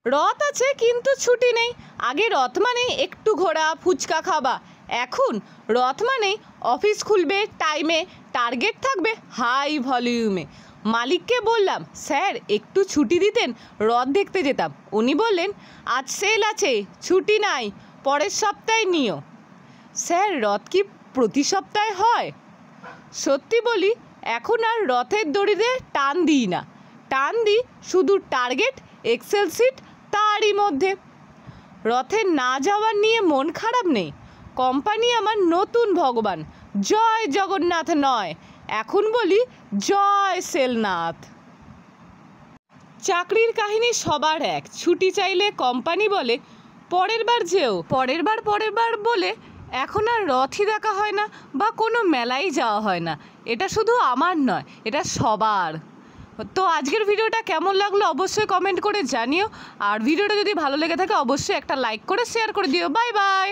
রথ আছে কিন্তু ছুটি নেই। আগে রথ মানে একটু ঘোরা, ফুচকা খাওয়া, এখন রথ মানে অফিস খুলবে টাইমে, টার্গেট থাকবে হাই ভলিউমে। মালিককে বললাম, স্যার একটু ছুটি দিতেন, রথ দেখতে যেতাম। উনি বললেন, আজ সেল আছে, ছুটি নাই, পরের সপ্তাহে নিও। স্যার রথ কি প্রতি সপ্তাহে হয়? সত্যি বলি, এখন আর রথের দড়িতে টান দিই না, টান দিই শুধু টার্গেট, এক্সেল সিট, তারই মধ্যে। রথে না যাওয়ার নিয়ে মন খারাপ নেই, কোম্পানি আমার নতুন ভগবান, জয় জগন্নাথ নয়, এখন বলি জয় সেলনাথ। চাকরির কাহিনী সবার এক, ছুটি চাইলে কোম্পানি বলে পরের বার যেও, পরের বার বলে এখন আর রথই দেখা হয় না বা কোনো মেলাই যাওয়া হয় না। এটা শুধু আমার নয়, এটা সবার। তো আজকের ভিডিওটা কেমন লাগলো অবশ্যই কমেন্ট করে জানিও, আর ভিডিওটা যদি ভালো লেগে থাকে অবশ্যই একটা লাইক করে শেয়ার করে দিও। Bye bye.